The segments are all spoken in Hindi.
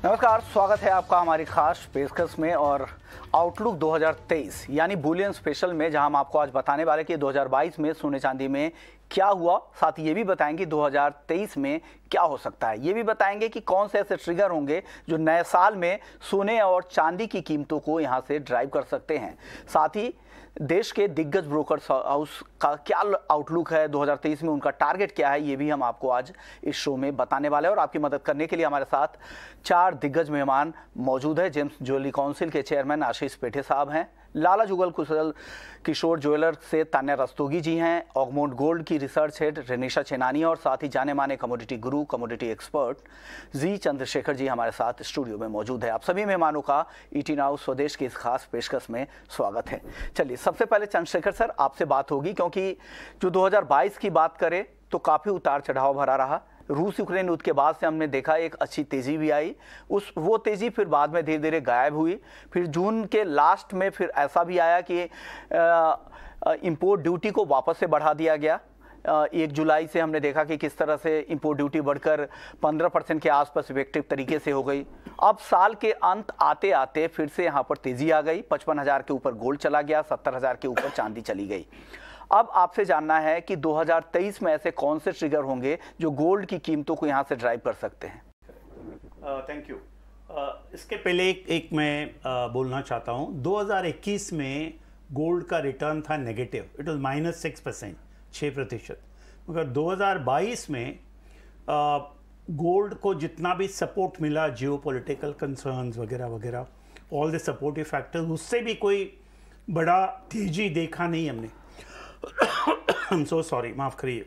नमस्कार, स्वागत है आपका हमारी खास पेशकश में और आउटलुक 2023 यानी बुलियन स्पेशल में, जहां हम आपको आज बताने वाले कि 2022 में सोने चांदी में क्या हुआ। साथ ही ये भी बताएंगे 2023 में क्या हो सकता है। ये भी बताएंगे कि कौन से ऐसे ट्रिगर होंगे जो नए साल में सोने और चांदी की कीमतों को यहां से ड्राइव कर सकते हैं। साथ ही देश के दिग्गज ब्रोकर हाउस का क्या आउटलुक है 2023 में, उनका टारगेट क्या है, ये भी हम आपको आज इस शो में बताने वाले हैं। और आपकी मदद करने के लिए हमारे साथ 4 दिग्गज मेहमान मौजूद है। जेम्स ज्वेलरी काउंसिल के चेयरमैन आशीष पेठे साहब हैं, लाला जुगल कुशल किशोर ज्वेलर से तान्या रस्तोगी जी हैं, ऑगमोंट गोल्ड की रिसर्च हेड रेनिशा चेनानी, और साथ ही जाने माने कमोडिटी गुरु, कमोडिटी एक्सपर्ट जी चंद्रशेखर जी हमारे साथ स्टूडियो में मौजूद है। आप सभी मेहमानों का ईटी नाउ स्वदेश की इस खास पेशकश में स्वागत है। चलिए, सबसे पहले चंद्रशेखर सर आपसे बात होगी, क्योंकि जो 2022 की बात करें तो काफ़ी उतार चढ़ाव भरा रहा। रूस यूक्रेन युद्ध के बाद से हमने देखा एक अच्छी तेज़ी भी आई, वो तेज़ी फिर बाद में धीरे धीरे गायब हुई। फिर जून के लास्ट में फिर ऐसा भी आया कि इंपोर्ट ड्यूटी को वापस से बढ़ा दिया गया। 1 जुलाई से हमने देखा कि किस तरह से इंपोर्ट ड्यूटी बढ़कर 15% के आसपास इफेक्टिव तरीके से हो गई। अब साल के अंत आते आते फिर से यहाँ पर तेज़ी आ गई, 55,000 के ऊपर गोल्ड चला गया, 70,000 के ऊपर चांदी चली गई। अब आपसे जानना है कि 2023 में ऐसे कौन से ट्रिगर होंगे जो गोल्ड की कीमतों को यहाँ से ड्राइव कर सकते हैं। Thank you. इसके पहले एक मैं बोलना चाहता हूँ, 2021 में गोल्ड का रिटर्न था नेगेटिव, इट वाज -6%, 6%। मगर 2022 में गोल्ड को जितना भी सपोर्ट मिला, जियोपॉलिटिकल कंसर्न्स वगैरह वगैरह, ऑल द सपोर्टिव फैक्टर्स, उससे भी कोई बड़ा तेजी देखा नहीं हमने। I'm so sorry, माफ़ करिए।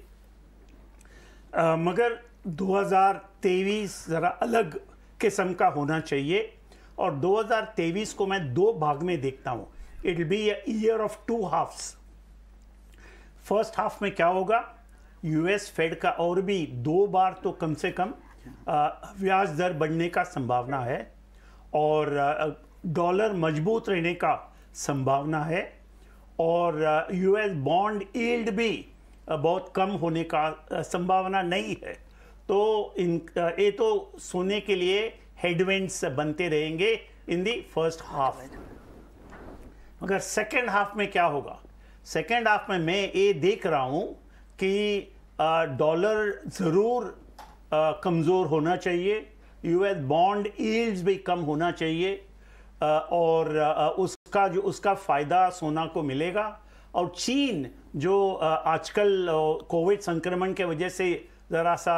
मगर 2023 ज़रा अलग किस्म का होना चाहिए, और 2023 को मैं 2 भाग में देखता हूँ। It will be a year of 2 halves. First half में क्या होगा, यूएस फेड का और भी 2 बार तो कम से कम ब्याज दर बढ़ने का संभावना है, और डॉलर मजबूत रहने का संभावना है, और यूएस बॉन्ड यील्ड भी बहुत कम होने का संभावना नहीं है। तो ये तो सोने के लिए हेडविंड्स बनते रहेंगे इन दी फर्स्ट हाफ। मगर सेकेंड हाफ में क्या होगा, सेकेंड हाफ में मैं ये देख रहा हूँ कि डॉलर ज़रूर कमज़ोर होना चाहिए, यूएस बॉन्ड यील्ड्स भी कम होना चाहिए, और उसका फ़ायदा सोना को मिलेगा। और चीन जो आजकल कोविड संक्रमण के वजह से ज़रा सा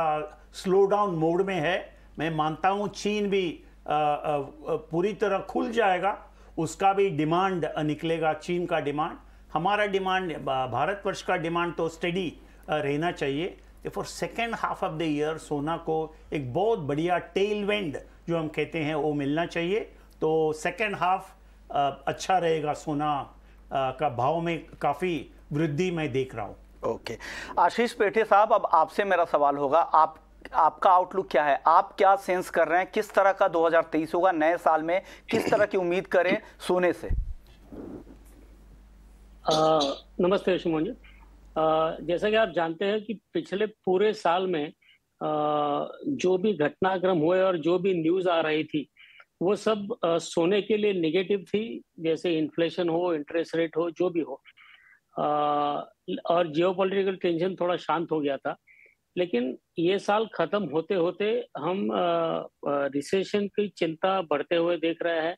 स्लो डाउन मोड में है, मैं मानता हूँ चीन भी पूरी तरह खुल जाएगा, उसका भी डिमांड निकलेगा, चीन का डिमांड। हमारा डिमांड, भारतवर्ष का डिमांड तो स्टेडी रहना चाहिए। For second half of the year सोना को एक बहुत बढ़िया टेल विंड जो हम कहते हैं वो मिलना चाहिए। तो सेकेंड हाफ अच्छा रहेगा, सोना का भाव में काफ़ी वृद्धि मैं देख रहा हूँ। ओके, आशीष पेठे साहब, अब आपसे मेरा सवाल होगा, आपका आउटलुक क्या है? आप क्या सेंस कर रहे हैं, किस तरह का 2023 होगा? नए साल में किस तरह की उम्मीद करें सोने से? नमस्ते शुमन जी। जैसा कि आप जानते हैं कि पिछले पूरे साल में जो भी घटनाक्रम हुए और जो भी न्यूज़ आ रही थी वो सब सोने के लिए नेगेटिव थी। जैसे इन्फ्लेशन हो, इंटरेस्ट रेट हो, जो भी हो, और जियोपॉलिटिकल टेंशन थोड़ा शांत हो गया था। लेकिन ये साल खत्म होते होते हम रिसेशन की चिंता बढ़ते हुए देख रहे हैं,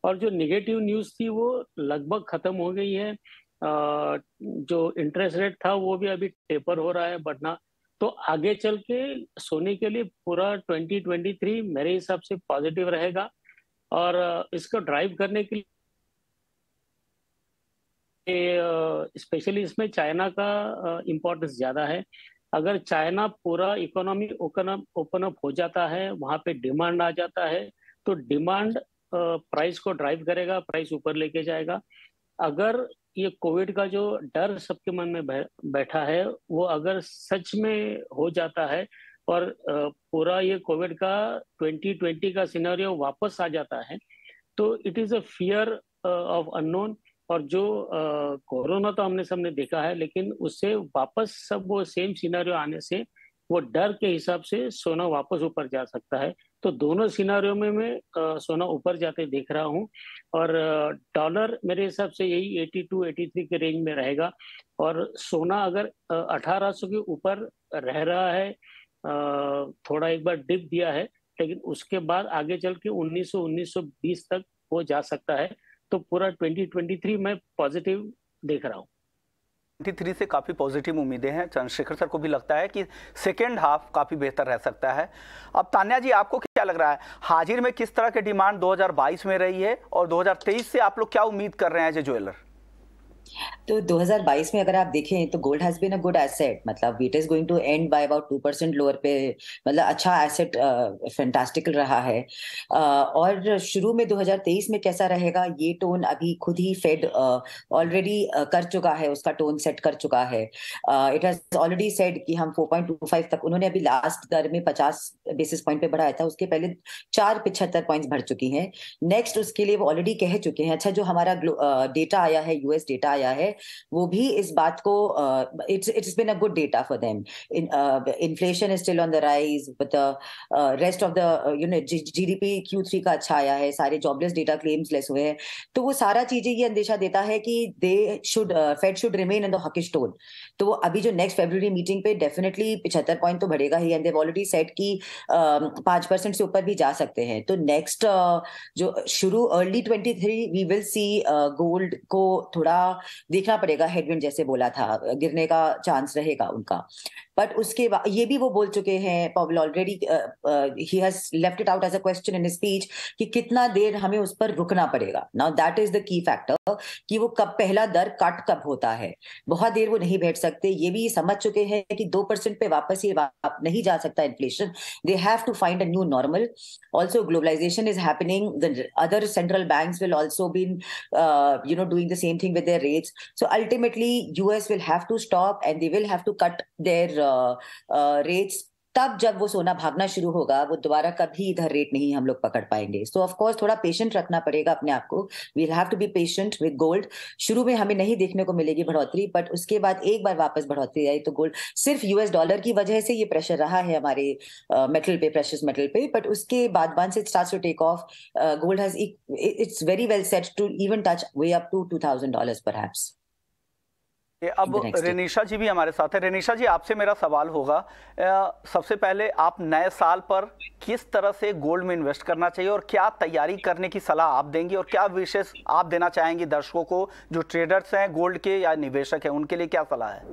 और जो नेगेटिव न्यूज़ थी वो लगभग खत्म हो गई है। जो इंटरेस्ट रेट था वो भी अभी टेपर हो रहा है बढ़ना। तो आगे चल के सोने के लिए पूरा 2023 मेरे हिसाब से पॉजिटिव रहेगा, और इसको ड्राइव करने के लिए स्पेशली इसमें चाइना का इम्पोर्टेंस ज़्यादा है। अगर चाइना पूरा इकोनॉमी ओपन अप हो जाता है, वहाँ पे डिमांड आ जाता है, तो डिमांड प्राइस को ड्राइव करेगा, प्राइस ऊपर लेके जाएगा। अगर ये कोविड का जो डर सबके मन में बैठा है वो अगर सच में हो जाता है, और पूरा ये कोविड का 2020 का सिनेरियो वापस आ जाता है, तो it is a fear of unknown. और जो कोरोना तो हमने सबने देखा है, लेकिन उससे वापस सब वो सेम सिनेरियो आने से वो डर के हिसाब से सोना वापस ऊपर जा सकता है। तो दोनों सिनारियों में मैं सोना ऊपर जाते देख रहा हूँ, और डॉलर मेरे हिसाब से यही 82-83 के रेंज में रहेगा। और सोना अगर 1800 के ऊपर रह रहा है, थोड़ा एक बार डिप दिया है, लेकिन उसके बाद आगे चल के 1920 तक वो जा सकता है। तो पूरा 2023 में पॉजिटिव देख रहा हूँ। 23 से काफ़ी पॉजिटिव उम्मीदें हैं। चंद्रशेखर सर को भी लगता है कि सेकेंड हाफ काफ़ी बेहतर रह सकता है। अब तान्या जी, आपको क्या लग रहा है, हाजिर में किस तरह की डिमांड 2022 में रही है और 2023 से आप लोग क्या उम्मीद कर रहे हैं एज ए ज्वेलर? तो 2022 में अगर आप देखें तो gold has been a good asset, मतलब it is going to end by about 2% lower पे, मतलब अच्छा एसेट फैंटास्टिकल रहा है। और शुरू में 2023 में कैसा रहेगा ये टोन अभी खुद ही फेड ऑलरेडी कर चुका है, उसका टोन सेट कर चुका है। इट हैज ऑलरेडी सेड कि हम 4.25 तक, उन्होंने अभी लास्ट दर में 50 बेसिस पॉइंट पे बढ़ाया था, उसके पहले 4.75 पॉइंट्स बढ़ चुकी हैं। नेक्स्ट उसके लिए वो ऑलरेडी कह चुके हैं। अच्छा, जो हमारा डेटा आया है, यूएस डेटा आया है, वो भी इस बात को, it's been a good data for them. Inflation is still on the rise, but the rest of the GDP Q3 का अच्छा आया है, सारे जॉबलेस डेटा क्लेम्स लेस हुए हैं। तो वो सारा चीजें ये अंदेशा देता है कि Fed should remain in the hawkish tone. तो वो अभी जो नेक्स्ट फरवरी मीटिंग पे डेफिनेटली 75 पॉइंट तो बढ़ेगा ही, एंड देव ऑलरेडी सेट कि 5% से ऊपर भी जा सकते हैं। तो नेक्स्ट जो शुरू early 23 we will see gold को थोड़ा देखना पड़ेगा, हेडविंड जैसे बोला था, गिरने का चांस रहेगा उनका। बट उसके बाद ये भी वो बोल चुके हैं, पॉवेल ऑलरेडी ही has left it out as a question in speech कि कितना देर हमें उस पर रुकना पड़ेगा। Now that is the key factor कि वो कब पहला दर कट कब होता है। बहुत देर वो नहीं बैठ सकते, ये भी समझ चुके हैं कि 2% पे वापस ये नहीं जा सकता inflation. They have to find a new normal. Also globalization is happening, the other central banks will also been doing the same thing with their rates. So ultimately US will have to stop and they will have to cut their rates। तब जब वो सोना भागना शुरू होगा, वो दोबारा कभी इधर रेट नहीं हम लोग पकड़ पाएंगे। सो ऑफ कोर्स थोड़ा पेशेंट रखना पड़ेगा अपने आप को। We will have to be patient with gold. शुरू में हमें नहीं देखने को मिलेगी बढ़ोतरी, बट उसके बाद एक बार वापस बढ़ोतरी आई तो गोल्ड, सिर्फ यूएस डॉलर की वजह से ये प्रेशर रहा है हमारे मेटल पे, प्रेशियस मेटल पे, बट उसके बाद once it starts to take off, gold has, it's very well set to even touch way up to $2,000 perhaps. अब रेनिशा जी भी हमारे साथ है। रेनिशा जी, आपसे मेरा सवाल होगा, सबसे पहले आप नए साल पर किस तरह से गोल्ड में इन्वेस्ट करना चाहिए और क्या तैयारी करने की सलाह आप देंगी और क्या विशेष आप देना चाहेंगे दर्शकों को जो ट्रेडर्स हैं गोल्ड के या निवेशक हैं, उनके लिए क्या सलाह है?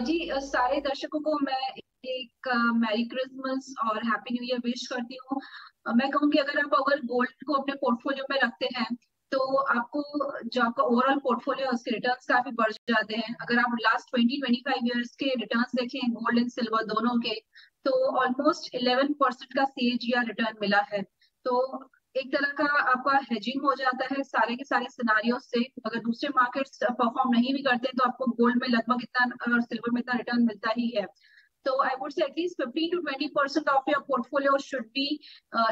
जी, सारे दर्शकों को मैं एक मैरी क्रिसमस और हैप्पी न्यू ईयर विश करती हूँ। मैं कहूँगी अगर गोल्ड को अपने पोर्टफोलियो में रखते हैं तो आपको जो आपका ओवरऑल पोर्टफोलियो है उसके रिटर्न्स काफी बढ़ जाते हैं। अगर आप लास्ट 20-25 इयर्स के रिटर्न्स देखें गोल्ड एंड सिल्वर दोनों के, तो ऑलमोस्ट 11% का CAGR रिटर्न मिला है। तो एक तरह का आपका हेजिंग हो जाता है सारे के सारे सिनारियो से। अगर दूसरे मार्केट्स परफॉर्म नहीं भी करते तो आपको गोल्ड में लगभग इतना और सिल्वर में इतना रिटर्न मिलता ही है। तो I would say at least 15-20% of your portfolio should be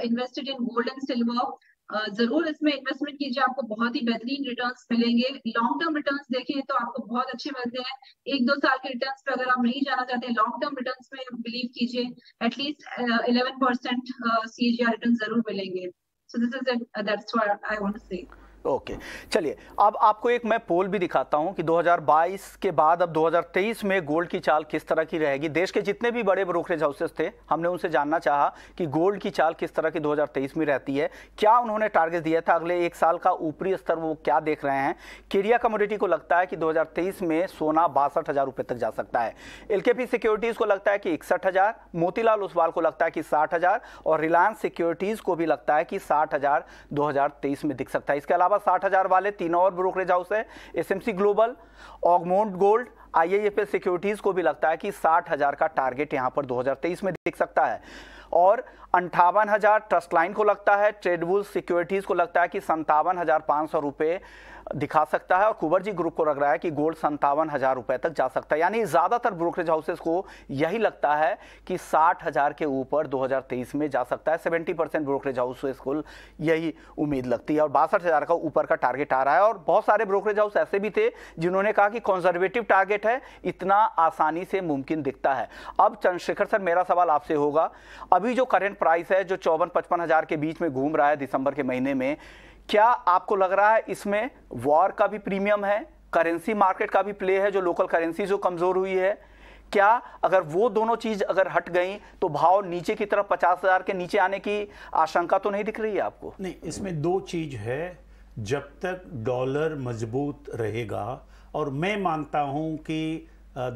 invested in gold and silver. जरूर इसमें इन्वेस्टमेंट कीजिए, आपको बहुत ही बेहतरीन रिटर्न्स मिलेंगे। लॉन्ग टर्म रिटर्न्स देखें तो आपको बहुत अच्छे मिलते हैं। 1-2 साल के रिटर्न्स पे अगर आप नहीं जाना चाहते, लॉन्ग टर्म रिटर्न्स में बिलीव कीजिए, एटलीस्ट 11% CAGR रिटर्न जरूर मिलेंगे। So this is it. That's what I want to say. Okay, चलिए अब आपको एक मैं पोल भी दिखाता हूं कि 2022 के बाद अब 2023 में गोल्ड की चाल किस तरह की रहेगी। देश के जितने भी बड़े ब्रोकरेज हाउसेस थे, हमने उनसे जानना चाहा कि गोल्ड की चाल किस तरह की 2023 में रहती है, क्या उन्होंने टारगेट दिया था अगले एक साल का ऊपरी स्तर वो क्या देख रहे हैं। केरिया कमोडिटी को लगता है कि 2023 में सोना 62,000 रुपये तक जा सकता है। LKP सिक्योरिटीज़ को लगता है कि 61,000, मोतीलाल ओसवाल को लगता है कि 60,000 और रिलायंस सिक्योरिटीज़ को भी लगता है कि 60,000 2023 में दिख सकता है। इसके अलावा 60,000 वाले 3 और ब्रोकरेज हाउस है, SMC global, Augmont gold, IIFL securities को भी लगता है कि 60,000 का टारगेट यहां पर 2023 में दिख सकता है। और 58,000 ट्रस्ट लाइन को लगता है, ट्रेडबुल सिक्योरिटीज को लगता है कि 57,500 रुपये दिखा सकता है और कुबर जी ग्रुप को लग रहा है कि गोल्ड 57,000 रुपए तक जा सकता है। यानी ज्यादातर ब्रोकरेज हाउसेस को यही लगता है कि 60,000 के ऊपर 2023 में जा सकता है। 70% ब्रोकरेज हाउसेस को यही उम्मीद लगती है और 62,000 का ऊपर का टारगेट आ रहा है। और बहुत सारे ब्रोकरेज हाउस ऐसे भी थे जिन्होंने कहा कि कंजर्वेटिव टारगेट है, इतना आसानी से मुमकिन दिखता है। अब चंद्रशेखर सर, मेरा सवाल आपसे होगा, अभी जो करंट प्राइस है जो 54-55,000 के बीच में घूम रहा है दिसंबर के महीने में, क्या आपको लग रहा है इसमें वॉर का भी प्रीमियम है, करेंसी मार्केट का भी प्ले है, जो लोकल करेंसी जो कमजोर हुई है? क्या अगर वो दोनों चीज अगर हट गई तो भाव नीचे की तरफ 50,000 के नीचे आने की आशंका तो नहीं दिख रही है आपको? नहीं, इसमें दो चीज है। जब तक डॉलर मजबूत रहेगा, और मैं मानता हूं कि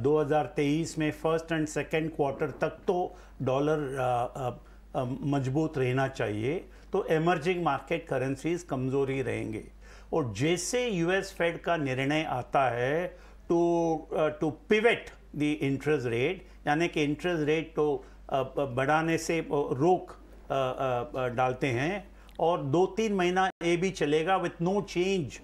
2023 में फर्स्ट एंड सेकेंड क्वार्टर तक तो डॉलर मजबूत रहना चाहिए, तो एमर्जिंग मार्केट करेंसीज कमजोर ही रहेंगे। और जैसे यूएस फेड का निर्णय आता है to pivot the interest rate, यानी कि इंटरेस्ट रेट तो बढ़ाने से रोक डालते हैं, और 2-3 महीना ये भी चलेगा with no change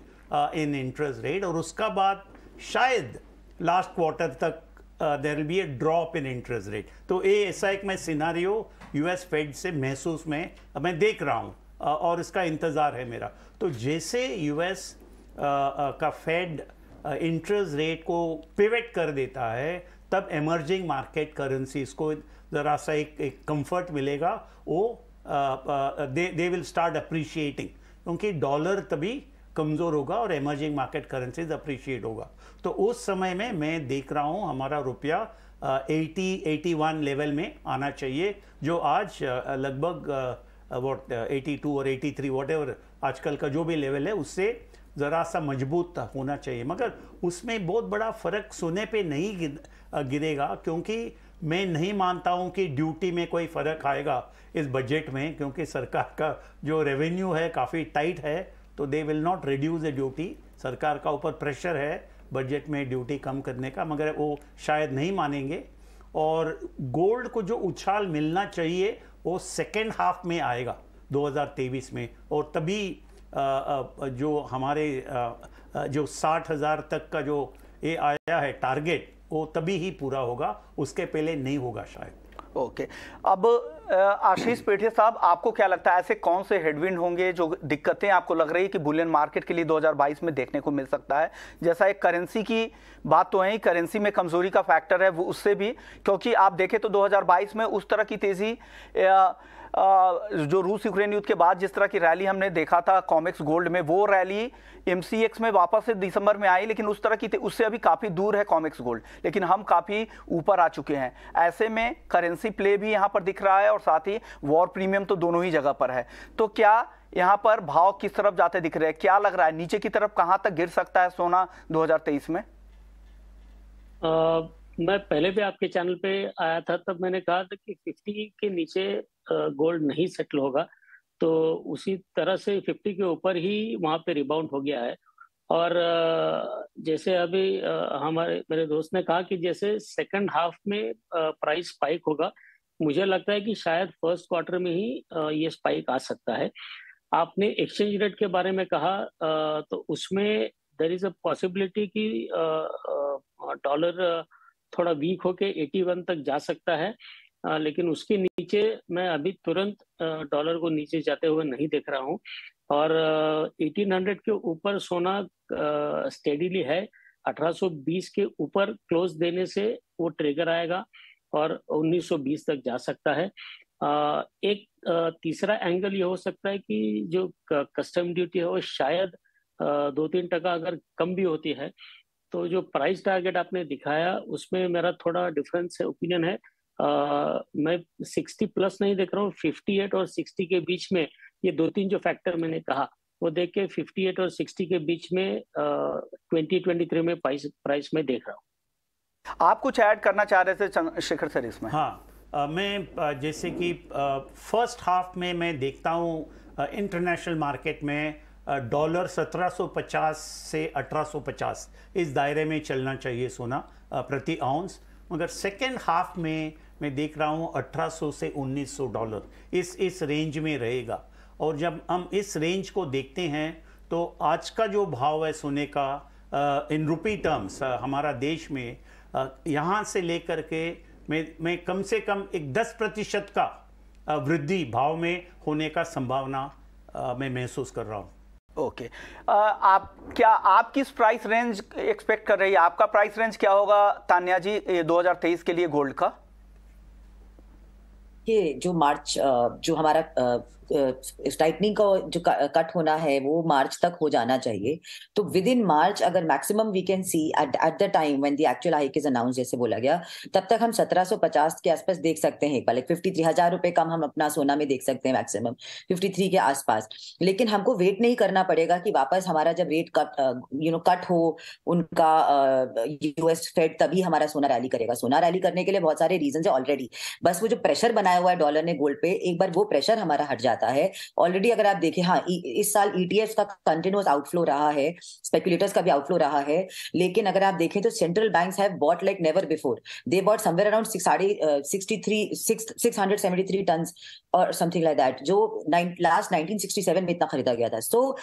in interest rate, और उसका बाद शायद लास्ट क्वार्टर तक there will be a drop in interest rate. तो ये ऐसा एक मैं सिनारियो यूएस फेड से महसूस मैं देख रहा हूँ और इसका इंतज़ार है मेरा। तो जैसे यूएस का फेड इंटरेस्ट रेट को पिवट कर देता है, तब एमर्जिंग मार्केट करेंसीज को ज़रा सा एक कंफर्ट मिलेगा, वो दे विल स्टार्ट अप्रिशिएटिंग, क्योंकि डॉलर तभी कमज़ोर होगा और एमर्जिंग मार्केट करेंसीज अप्रिशिएट होगा। तो उस समय में मैं देख रहा हूँ हमारा रुपया 80-81 लेवल में आना चाहिए, जो आज लगभग 82 और 83 वॉटेवर आजकल का जो भी लेवल है उससे ज़रा सा मजबूत होना चाहिए। मगर उसमें बहुत बड़ा फ़र्क सोने पे नहीं गिरेगा, क्योंकि मैं नहीं मानता हूं कि ड्यूटी में कोई फ़र्क आएगा इस बजट में, क्योंकि सरकार का जो रेवेन्यू है काफ़ी टाइट है, तो they will not reduce the duty. सरकार का ऊपर प्रेशर है बजट में ड्यूटी कम करने का, मगर वो शायद नहीं मानेंगे। और गोल्ड को जो उछाल मिलना चाहिए वो सेकेंड हाफ में आएगा 2023 में, और तभी जो हमारे जो 60,000 तक का जो ये आया है टारगेट, वो तभी ही पूरा होगा, उसके पहले नहीं होगा शायद। ओके, अब आशीष पेठे साहब, आपको क्या लगता है ऐसे कौन से हेडविंड होंगे, जो दिक्कतें आपको लग रही है कि बुलियन मार्केट के लिए 2022 में देखने को मिल सकता है? जैसा एक करेंसी की बात तो है ही, करेंसी में कमजोरी का फैक्टर है, वो उससे भी, क्योंकि आप देखें तो 2022 में उस तरह की तेजी जो रूस यूक्रेन युद्ध के बाद जिस तरह की रैली हमने देखा था कॉमेक्स गोल्ड में, वो रैली एमसीएक्स में वापस से दिसंबर में आई, लेकिन उस तरह की उससे अभी काफी दूर है कॉमेक्स गोल्ड, लेकिन हम काफी ऊपर आ चुके हैं। ऐसे में करेंसी प्ले भी यहां पर दिख रहा है और साथ ही वॉर प्रीमियम तो दोनों ही जगह पर है। तो क्या यहां पर भाव किस तरफ जाते दिख रहे हैं? क्या लग रहा है नीचे की तरफ कहां तक गिर सकता है सोना 2023 में? मैं पहले भी आपके चैनल पे आया था, तब मैंने कहा था कि 50 के नीचे गोल्ड नहीं सेटल होगा, तो उसी तरह से 50 के ऊपर ही वहां पे रिबाउंड हो गया है। और जैसे अभी मेरे दोस्त ने कहा कि जैसे सेकंड हाफ में प्राइस स्पाइक होगा, मुझे लगता है कि शायद फर्स्ट क्वार्टर में ही ये स्पाइक आ सकता है। आपने एक्सचेंज रेट के बारे में कहा, तो उसमें देयर इज अ पॉसिबिलिटी कि डॉलर थोड़ा वीक होके 81 तक जा सकता है, लेकिन उसके नीचे मैं अभी तुरंत डॉलर को नीचे जाते हुए नहीं देख रहा हूं। और 1800 के ऊपर सोना स्टेडीली है, 1820 के ऊपर क्लोज देने से वो ट्रिगर आएगा और 1920 तक जा सकता है। एक तीसरा एंगल ये हो सकता है कि जो कस्टम ड्यूटी है वो शायद 2-3% अगर कम भी होती है, तो जो प्राइस टारगेट आपने दिखाया उसमें मेरा थोड़ा डिफरेंस है, ओपिनियन है। मैं 60 प्लस नहीं देख रहा हूँ, 58 और 60 के बीच में, ये 2-3 जो फैक्टर मैंने कहा वो देख के 58 और 60 के बीच में 2023 में प्राइस में देख रहा हूँ। आप कुछ ऐड करना चाह रहे थे चंद्रशेखर सर इसमें? हाँ, मैं जैसे कि फर्स्ट हाफ में मैं देखता हूँ इंटरनेशनल मार्केट में डॉलर 1750 से 1850 इस दायरे में चलना चाहिए सोना प्रति आउंस, मगर सेकेंड हाफ में मैं देख रहा हूँ 1800 से 1900 डॉलर इस रेंज में रहेगा। और जब हम इस रेंज को देखते हैं तो आज का जो भाव है सोने का इन रुपी टर्म्स हमारा देश में यहाँ से लेकर के मैं कम से कम एक 10% का वृद्धि भाव में होने का संभावना मैं महसूस कर रहा हूँ। ओके आप किस प्राइस रेंज एक्सपेक्ट कर रही है? आपका प्राइस रेंज क्या होगा तान्या जी 2023 के लिए गोल्ड का? ये जो मार्च जो हमारा टाइटनिंग का जो कट होना है वो मार्च तक हो जाना चाहिए। तो विद इन मार्च अगर maximum we can see at the time when the actual hike is announce जैसे बोला गया, तब तक हम 1750 के आसपास देख सकते हैं। लाइक 53,000 रुपए कम हम अपना सोना में देख सकते हैं, मैक्सिमम 53 के आसपास। लेकिन हमको वेट नहीं करना पड़ेगा कि वापस हमारा जब रेट कट हो उनका यूएस फेड, तभी हमारा सोना रैली करेगा। सोना रैली करने के लिए बहुत सारे रीजन है ऑलरेडी, बस वो जो प्रेशर बनाया हुआ है डॉलर ने गोल्ड पे, एक बार वो प्रेशर हमारा हट जाता है। ऑलरेडी अगर आप देखें, हाँ इस साल ETFs का कंटिन्यूअस आउटफ्लो रहा है, स्पेकुलेटर्स का भी आउटफ्लो रहा है, लेकिन अगर आप देखें तो central banks have bought like never before. They bought somewhere around 673 tons और समथिंग लाइक दैट, जो लास्ट 1967 में इतना खरीदा गया था। So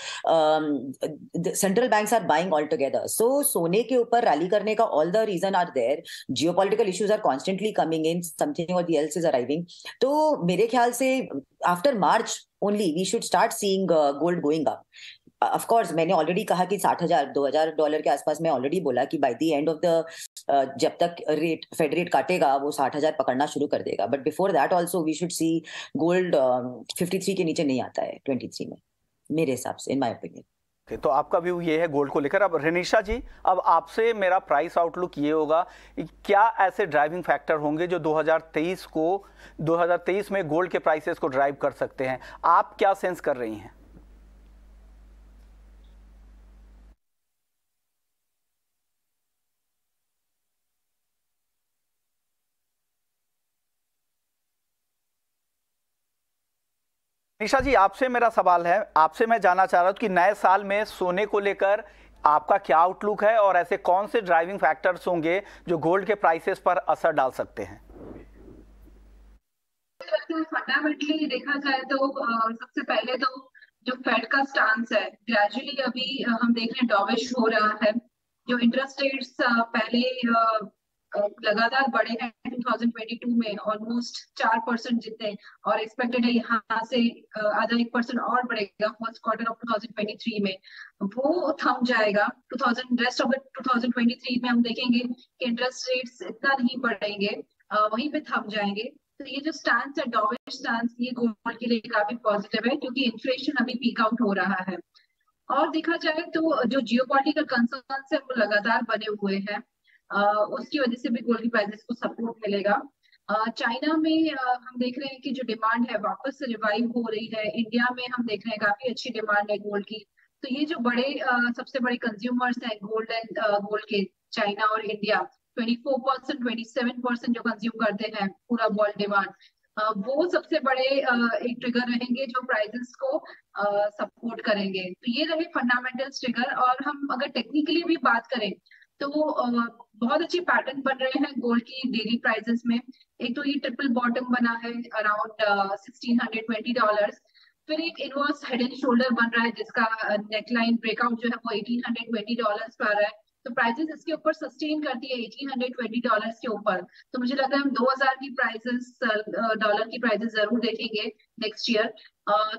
central banks are buying all together. सो सोने के ऊपर रैली करने का all the reason are there. Geopolitical issues are constantly coming in, something और द एल्स इज अराइविंग। तो मेरे ख्याल से after March only we should start seeing gold going up. Of course मैंने ऑलरेडी कहा कि $60,000-2,000 के आसपास मैं ऑलरेडी बोला कि by the end of the जब तक फेड रेट काटेगा वो 60,000 पकड़ना शुरू कर देगा। But before that also we should see gold 53 के नीचे नहीं आता है 23 में, मेरे हिसाब से, इन माय ओपिनियन। तो आपका व्यू ये है गोल्ड को लेकर। अब रेनिशा जी, अब आपसे मेरा प्राइस आउटलुक ये होगा, क्या ऐसे ड्राइविंग फैक्टर होंगे जो 2023 में गोल्ड के प्राइसेस को ड्राइव कर सकते हैं? आप क्या सेंस कर रही हैं? निशा जी, आपसे मेरा सवाल है, आपसे मैं जानना चाह रहा हूं कि नए साल में सोने को लेकर आपका क्या आउटलुक है और ऐसे कौन से ड्राइविंग फैक्टर्स होंगे जो गोल्ड के प्राइसेस पर असर डाल सकते हैं? फंडामेंटली देखा जाए तो सबसे पहले तो जो फेड का स्टांस है, ग्रेजुअली अभी हम देख रहे हैं डॉविश हो रहा है। जो इंटरेस्ट रेट्स पहले लगातार बढ़े हैं 2022 में ऑलमोस्ट 4% जितने, और एक्सपेक्टेड है यहाँ से आधा 1% और बढ़ेगा फर्स्ट क्वार्टर ऑफ 2023 में। वो थम जाएगा। रेस्ट ऑफ 2023 में हम देखेंगे कि इंटरेस्ट रेट्स इतना नहीं बढ़ेंगे, वहीं पे थम जाएंगे। तो ये जो स्टांस है, डॉविश स्टांस, ये गोल्ड के लिए काफी पॉजिटिव है क्योंकि इन्फ्लेशन अभी पीक आउट हो रहा है। और देखा जाए तो जो जियोपॉलिटिकल कंसर्न्स है वो लगातार बने हुए हैं, उसकी वजह से भी गोल्ड की प्राइसेस को सपोर्ट मिलेगा। चाइना में हम देख रहे हैं कि जो डिमांड है वापस से रिवाइव हो रही है। इंडिया में हम देख रहे हैं काफी अच्छी डिमांड है गोल्ड की। तो ये जो सबसे बड़े कंज्यूमर्स हैं गोल्ड के, चाइना और इंडिया, 24%, 27% जो कंज्यूम करते हैं पूरा वर्ल्ड डिमांड, वो सबसे बड़े एक ट्रिगर रहेंगे जो प्राइसेस को सपोर्ट करेंगे। तो ये रहे फंडामेंटल्स ट्रिगर। और हम अगर टेक्निकली भी बात करें तो बहुत अच्छे पैटर्न बन रहे हैं गोल्ड की डेली प्राइसेस में। एक तो ये ट्रिपल बॉटम बना है अराउंड $1,620, फिर एक इनवर्स हेड एंड शोल्डर बन रहा है जिसका नेकलाइन ब्रेकआउट जो है वो $1,820 पर आ रहा है। तो प्राइसेस इसके ऊपर सस्टेन करती है $1,820 के ऊपर। तो मुझे लगता है हम 2000 की प्राइसेस, डॉलर की प्राइसेस जरूर देखेंगे नेक्स्ट ईयर।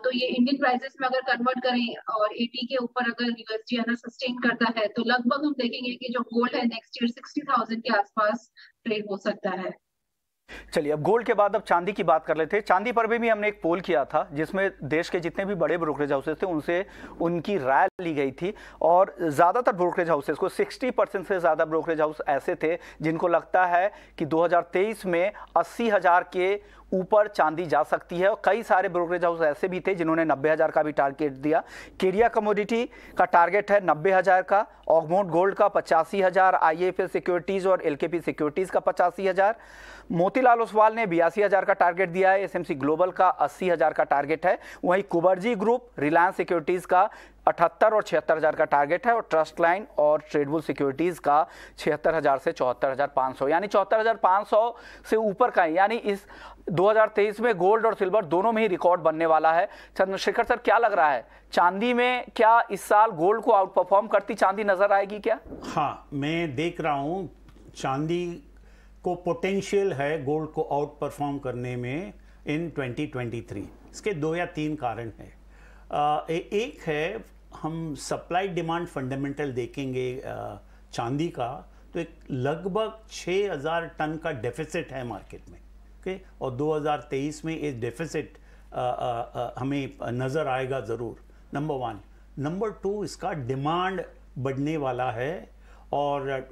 तो ये इंडियन प्राइसेस में अगर कन्वर्ट करें और 80 के ऊपर अगर यूएसडी अगर सस्टेन करता है तो लगभग हम देखेंगे कि जो गोल्ड है नेक्स्ट ईयर 60,000 के आसपास ट्रेड हो सकता है। चलिए, अब गोल्ड के बाद अब चांदी की बात कर लेते हैं। चांदी पर भी हमने एक पोल किया था जिसमें देश के जितने भी बड़े ब्रोकरेज हाउसेस थे उनसे उनकी राय ली गई थी, और ज़्यादातर ब्रोकरेज हाउसेस को 60% से ज़्यादा ब्रोकरेज हाउस ऐसे थे जिनको लगता है कि 2023 में 80,000 के ऊपर चांदी जा सकती है, और कई सारे ब्रोकरेज हाउस ऐसे भी थे जिन्होंने 90,000 का भी टारगेट दिया। केरिया कमोडिटी का टारगेट है 90,000 का, ऑगमोंट गोल्ड का 85,000, IIFL सिक्योरिटीज़ और LKP सिक्योरिटीज़ का 85,000, मोतीलाल ओसवाल ने 82,000 का टारगेट दिया है, SMC ग्लोबल का 80,000 का टारगेट है। वहीं कुबर्जी ग्रुप, रिलायंस सिक्योरिटीज़ का 78 और 76,000 का टारगेट है, और ट्रस्ट लाइन और ट्रेडबुल सिक्योरिटीज़ का 76,000 से 74,500, यानी 74,500 से ऊपर का है। यानी इस 2023 में गोल्ड और सिल्वर दोनों में ही रिकॉर्ड बनने वाला है। चंद्रशेखर सर, क्या लग रहा है, चांदी में क्या इस साल गोल्ड को आउट परफॉर्म करती चांदी नजर आएगी क्या? हाँ, मैं देख रहा हूँ चांदी को पोटेंशियल है गोल्ड को आउट परफॉर्म करने में इन 2023। इसके 2 या 3 कारण हैं। एक है, हम सप्लाई डिमांड फंडामेंटल देखेंगे चांदी का, तो एक लगभग 6,000 टन का डेफिसिट है मार्केट में, ओके। और 2023 में इस डेफिसिट हमें नज़र आएगा ज़रूर, नंबर 1। नंबर 2, इसका डिमांड बढ़ने वाला है और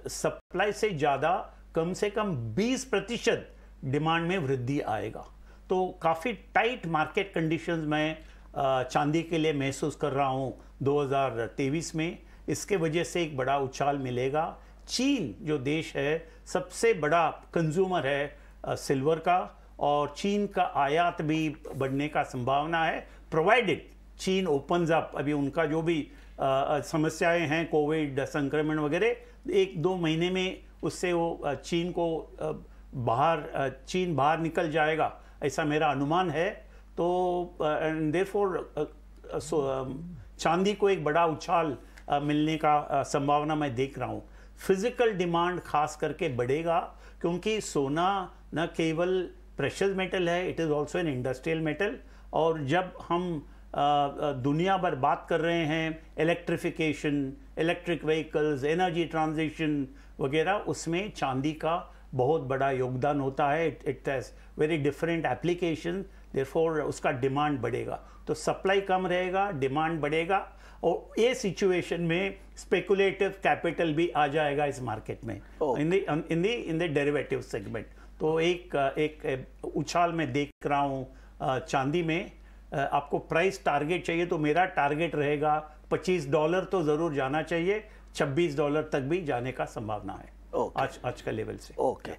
सप्लाई से ज़्यादा कम से कम 20% डिमांड में वृद्धि आएगा। तो काफ़ी टाइट मार्केट कंडीशंस में चांदी के लिए महसूस कर रहा हूँ 2023 में। इसके वजह से एक बड़ा उछाल मिलेगा। चीन जो देश है सबसे बड़ा कंज्यूमर है सिल्वर का, और चीन का आयात भी बढ़ने का संभावना है, प्रोवाइडेड चीन ओपन्स अप। अभी उनका जो भी समस्याएं हैं, कोविड संक्रमण वगैरह, 1-2 महीने में उससे वो चीन बाहर निकल जाएगा, ऐसा मेरा अनुमान है। तो देयरफॉर चांदी को एक बड़ा उछाल मिलने का संभावना मैं देख रहा हूँ। फिजिकल डिमांड खास करके बढ़ेगा, क्योंकि सोना न केवल प्रेशियस मेटल है, it is also an industrial metal. और जब हम दुनिया भर बात कर रहे हैं electrification, electric vehicles, energy transition वगैरह, उसमें चांदी का बहुत बड़ा योगदान होता है। It has very different application, therefore उसका डिमांड बढ़ेगा। तो सप्लाई कम रहेगा, डिमांड बढ़ेगा, और ये सिचुएशन में स्पेकुलेटिव कैपिटल भी आ जाएगा इस मार्केट में, इन द डेरिवेटिव सेगमेंट। तो एक उछाल में देख रहा हूँ चांदी में। आपको प्राइस टारगेट चाहिए तो मेरा टारगेट रहेगा $25 तो ज़रूर जाना चाहिए, $26 तक भी जाने का संभावना है आज का लेवल से। ओके।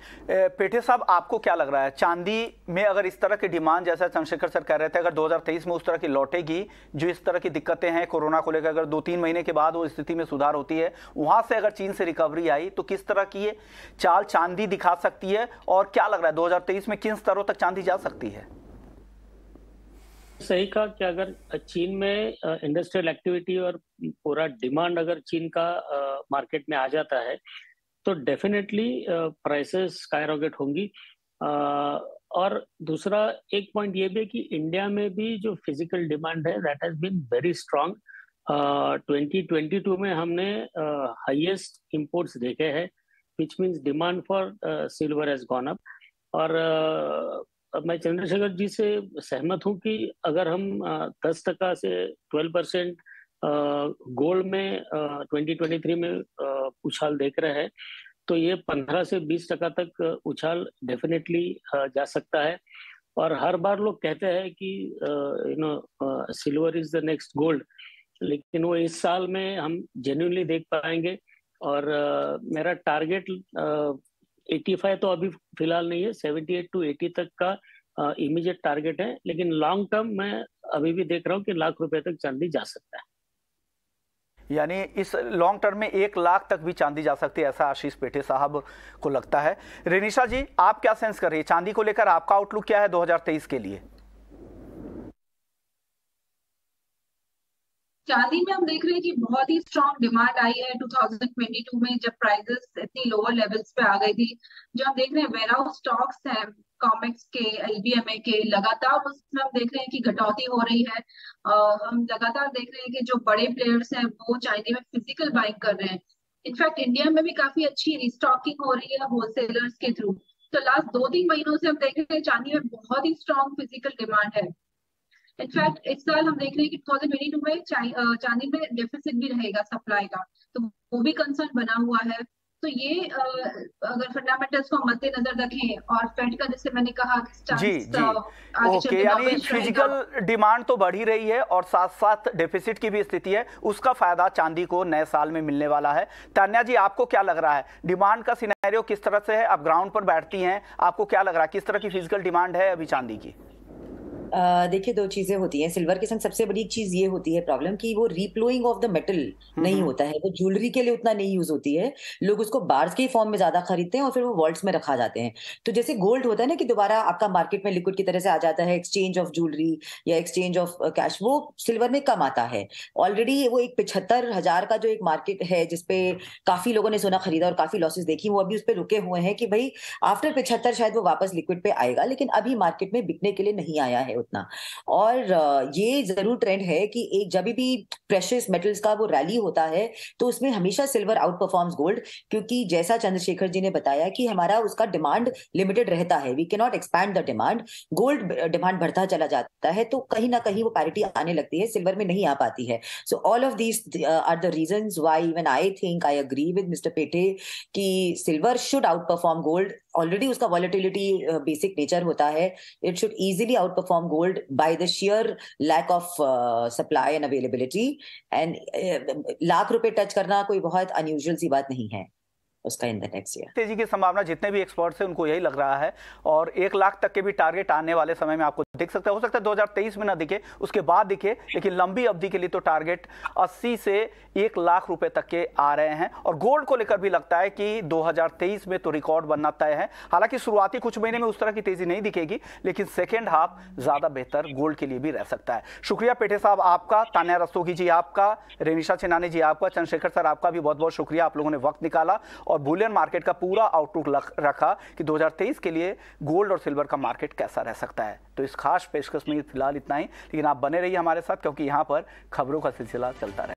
पेठे साहब, आपको क्या लग रहा है, चांदी में अगर इस तरह की डिमांड, जैसा चंद्रशेखर सर कह रहे थे, अगर 2023 में उस तरह की लौटेगी, जो इस तरह की दिक्कतें हैं कोरोना को लेकर, अगर 2-3 महीने के बाद वो स्थिति में सुधार होती है, वहां से अगर चीन से रिकवरी आई, तो किस तरह की ये चाल चांदी दिखा सकती है, और क्या लग रहा है 2023 में किन स्तरों तक चांदी जा सकती है? सही कहा कि अगर चीन में इंडस्ट्रियल एक्टिविटी और पूरा डिमांड अगर चीन का मार्केट में आ जाता है, तो डेफिनेटली प्राइसेस स्काईरॉकेट होंगी। और दूसरा एक पॉइंट ये भी है कि इंडिया में भी जो फिजिकल डिमांड है that has been very strong. 2022 में हमने हाईएस्ट इंपोर्ट्स देखे हैं, which means demand for silver has gone up. और मैं चंद्रशेखर जी से सहमत हूं कि अगर हम 10% से 12% गोल्ड में 2023 में उछाल देख रहे हैं, तो ये 15 से 20% तक उछाल डेफिनेटली जा सकता है। और हर बार लोग कहते हैं कि silver is the next gold, लेकिन वो इस साल में हम जेन्युइनली देख पाएंगे। और मेरा टारगेट 85 तो अभी फिलहाल नहीं है, 78 to 80 तक का इमीडिएट टारगेट है। लेकिन लॉन्ग टर्म मैं अभी भी देख रहा हूँ कि ₹1,00,000 तक चांदी जा सकता है। यानी इस लॉन्ग टर्म में 1,00,000 तक भी चांदी जा सकती है, ऐसा आशीष पेठे साहब को लगता है। रेनिशा जी, आप क्या सेंस कर रही है चांदी को लेकर, आपका आउटलुक क्या है 2023 के लिए? चांदी में हम देख रहे हैं कि बहुत ही स्ट्रॉन्ग डिमांड आई है 2022 में, जब प्राइसेस इतनी लोअर लेवल्स पे आ गई थी। जो हम देख रहे हैं वेयर हाउस स्टॉक्स हैं कॉमेक्स के, एलबीएमए के, लगातार उसमें हम देख रहे हैं कि कटौती हो रही है। हम लगातार देख रहे हैं कि जो बड़े प्लेयर्स हैं वो चाइना में फिजिकल बाइंग कर रहे हैं। इनफैक्ट इंडिया में भी काफी अच्छी रिस्टॉकिंग हो रही है होलसेलर्स के थ्रू। तो लास्ट 2-3 महीनों से हम देख रहे हैं चांदी में बहुत ही स्ट्रॉन्ग फिजिकल डिमांड है। इनफैक्ट इस साल हम देख रहे हैं कि 2022 में चांदी में डेफिसिट भी रहेगा सप्लाई का, तो वो भी कंसर्न बना हुआ है। तो ये अगर फंडामेंटल्स को मद्देनजर रखें, और फेड का जैसे मैंने कहा जी ओके, यानी फिजिकल डिमांड तो बढ़ ही रही है और साथ साथ डेफिसिट की भी स्थिति है, उसका फायदा चांदी को नए साल में मिलने वाला है। तान्या जी, आपको क्या लग रहा है, डिमांड का सिनेरियो किस तरह से है? आप ग्राउंड पर बैठती हैं, आपको क्या लग रहा है, किस तरह की फिजिकल डिमांड है अभी चांदी की? देखिए, दो चीजें होती हैं सिल्वर के संग। सबसे बड़ी चीज ये होती है प्रॉब्लम कि वो रीप्लोइंग ऑफ द मेटल नहीं होता है, वो ज्वेलरी के लिए उतना नहीं यूज होती है। लोग उसको बार्स के फॉर्म में ज्यादा खरीदते हैं और फिर वो वॉल्ट्स में रखा जाते हैं। तो जैसे गोल्ड होता है ना कि दोबारा आपका मार्केट में लिक्विड की तरह से आ जाता है, एक्सचेंज ऑफ ज्वेलरी या एक्सचेंज ऑफ कैश, वो सिल्वर में कम आता है। ऑलरेडी वो एक 75,000 का जो एक मार्केट है जिसपे काफी लोगों ने सोना खरीदा और काफी लॉसेस देखी, वो अभी उस पर रुके हुए हैं कि भाई आफ्टर 75 शायद वो वापस लिक्विड पे आएगा, लेकिन अभी मार्केट में बिकने के लिए नहीं आया है उतना। और ये जरूर ट्रेंड है कि एक जब भी प्रेशियस मेटल्स का वो रैली होता है तो उसमें हमेशा सिल्वर आउट परफॉर्म्स गोल्ड, क्योंकि जैसा चंद्रशेखर जी ने बताया कि हमारा उसका डिमांड लिमिटेड रहता है, we can not expand the demand. Gold demand बढ़ता चला जाता है तो कहीं ना कहीं वो पैरिटी आने लगती है, सिल्वर में नहीं आ पाती है। So all of these are the reasons why when I think I agree with mister Pete कि silver should outperform gold. Already उसका वॉलेटिलिटी बेसिक नेचर होता है, it should easily outperform gold by the share lack of supply and availability. And lakh रुपए टच करना कोई बहुत अनयूजुअल सी बात नहीं है उसका इन द नेक्स्ट ईयर। तेजी की संभावना जितने भी एक्सपर्ट्स हैं उनको यही लग रहा है, और 1 लाख तक के भी टारगेट आने वाले समय में आपको दिख सकता है। हो सकता है 2023 में ना दिखे, उसके बाद दिखे, लेकिन लंबी अवधि के लिए तो टारगेट 80 से 1 लाख रुपए तक के आ रहे हैं। और गोल्ड को लेकर भी लगता है कि 2023 में तो रिकॉर्ड बनना तय है। हालांकि शुरुआती कुछ महीने में उस तरह की तेजी नहीं दिखेगी, लेकिन सेकेंड हाफ ज्यादा बेहतर गोल्ड के लिए भी रह सकता है। शुक्रिया पेटे साहब आपका, तान्या रस्तोगी जी आपका, रेनिशा चिनानी जी आपका, चंद्रशेखर सर आपका भी बहुत बहुत शुक्रिया, आप लोगों ने वक्त निकाला और बुलियन मार्केट का पूरा आउटलुक रखा कि 2023 के लिए गोल्ड और सिल्वर का मार्केट कैसा रह सकता है। तो इस खास पेशकश में फिलहाल इतना ही, लेकिन आप बने रहिए हमारे साथ क्योंकि यहां पर खबरों का सिलसिला चलता रहे।